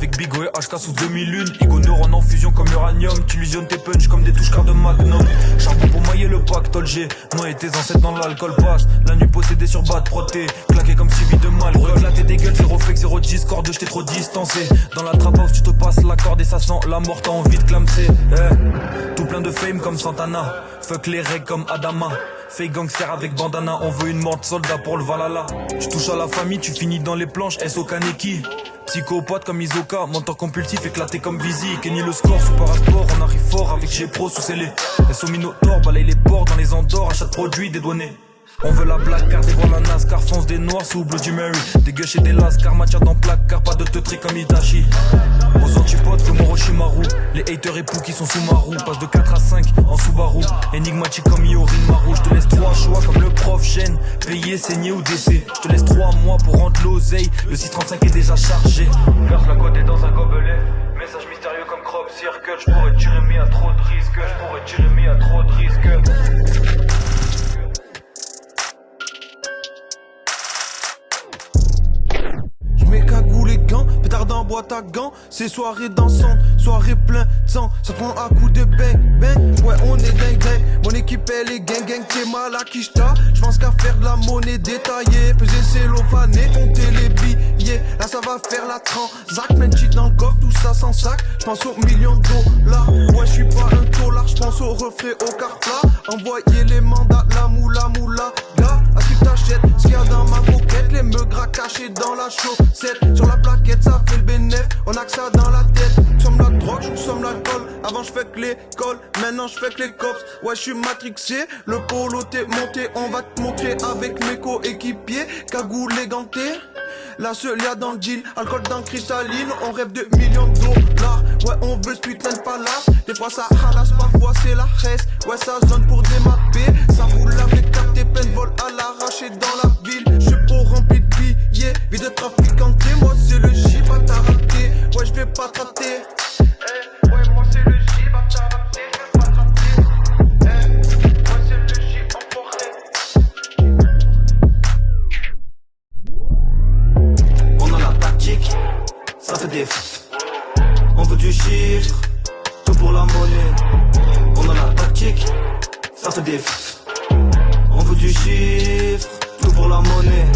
Avec Bigo et HK sous 2001. Ego neurone en fusion comme uranium. Tu illusionnes tes punch comme des touches car de Magnum. Charbon pour mailler le pactole, j'ai noyé tes ancêtres dans l'alcool passe. La nuit possédée sur bas de proté, claqué comme suivi de mal. Pour éclater des gueules, zéro fake, zéro discorde, je t'ai trop distancé. Dans la trap house tu te passes la corde et ça sent la mort, t'as envie de clamser. Tout plein de fame comme Santana. Fuck les règles comme Adama. Fake gangster avec bandana, on veut une mort de soldat pour le Valhalla. Je touche à la famille, tu finis dans les planches, SO Kaneki. Psychopathe comme Isoka, menteur compulsif éclaté comme Visi. Kenny le score sous parasport, on arrive fort avec G-Pro sous scellé. SO Minotaur, balaye les ports dans les Andorres, achat de produits dédouanés. On veut la black card et voilà la NASCAR, fonce des noirs sous Bloody Mary. Des gueuches et des lascars, matière dans placard, pas de teutri comme Itachi. Aux antipodes comme Orochimaru, les haters époux qui sont sous ma roue. Passe de 4 à 5 en Subaru, énigmatique comme Yorimaru. Je te laisse 3 choix comme le prof gêne, payer, saigner ou décès. Je te laisse 3 mois pour rendre l'oseille, le 635 est déjà chargé. Verse la côte dans un gobelet, message mystérieux comme crop circle. Je pourrais tirer mais à trop de risques, je pourrais tirer mais à trop de risques. Mes cagoules et gants, pétard en boîte à gants. C'est soirée dansante, soirée plein de sang. Ça prend un coup de bang bang. Ouais on est dingue dingue. Mon équipe elle est gang gang. T'es mal à Kishta. J'pense qu'à faire de la monnaie détaillée. Peser cellophané, compter les billets. Là ça va faire la transac. Même cheat dans le coffre, tout ça sans sac. J'pense aux millions de dollars. Ouais j'suis pas un tolard, j'pense au reflet au car plat. Envoyer les mandats, la moula moula. Gars, à qui t'achètes ce qu'il y a dans ma pocket. Les meugras cachés dans la chaussette. Sur la plaquette, ça fait le bénéf, on a que ça dans la tête. Somme la drogue, je somme l'alcool. Avant je fais que l'école, maintenant je fais que les cops. Ouais je suis matrixé, le polo t'es monté. On va te montrer avec mes coéquipiers. Cagoule éganté, la seule y'a dans le deal. Alcool dans le cristalline, on rêve de millions de dollars. Ouais on veut ce putain de palace. Des fois ça halasse, parfois c'est la reste. Ouais ça zone pour démapper. Ça roule avec carte et plein de vol à l'arraché dans la ville. Je suis pour rempli de billets, vie de trafiquanté. Moi c'est le J, pas t'as raté. Ouais je vais pas te rater. Ouais moi c'est le J, pas t'as raté. Je vais pas te rater. Ouais c'est le J en forêt. On a la tactique, ça fait des on veut du chiffre, tout pour la monnaie. On a la tactique, ça fait des on veut du chiffre, tout pour la monnaie.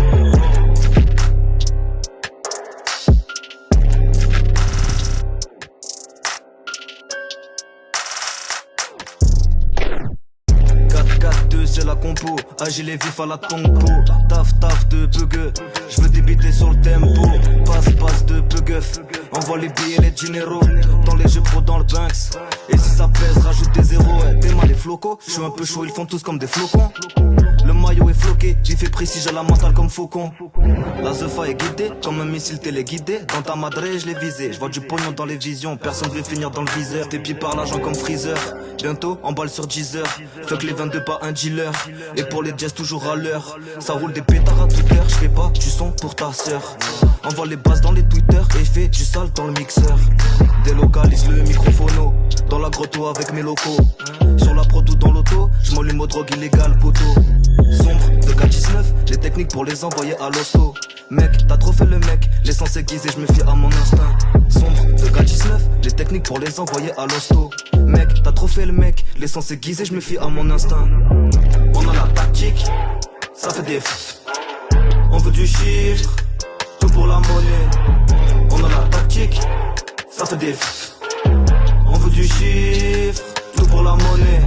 C'est la compo, agile et vif à la tempo. Taf taf de bugueux, je veux débiter sur le tempo. Passe de bugueuf, envoie les billets les généraux. Dans les jeux pro dans le Banks. Et si ça pèse, rajoute des zéros. T'es mal les flocos, je suis un peu chaud, ils font tous comme des flocons. Le maillot est floqué, j'y fais précis, j'ai la mentale comme faucon. La Zefa est guidée, comme un missile téléguidé. Dans ta madre, je l'ai visé, je vois du pognon dans les visions. Personne veut finir dans le viseur, tes pieds par l'argent comme Freezer. Bientôt, en balle sur 10 heures. Fuck les 22 pas un dealer. Et pour les jazz toujours à l'heure. Ça roule des pétards à toute heure. J'fais pas du son pour ta sœur. Envoie les basses dans les Twitter et fais du sale dans le mixeur. Délocalise le microphono dans la grotto avec mes locaux. Sur la prod ou dans l'auto, j'm'allume aux drogues illégales poteau. Sombre de K19, les techniques pour les envoyer à l'hosto. Mec, t'as trop fait le mec, l'essence aiguisée, je me fie à mon instinct. Sombre de K19, les techniques pour les envoyer à l'hosto. Mec, t'as trop fait le mec, l'essence aiguisée, je me fie à mon instinct. On a la tactique, ça fait des on veut du chiffre, tout pour la monnaie. On a la tactique, ça fait des on veut du chiffre, tout pour la monnaie.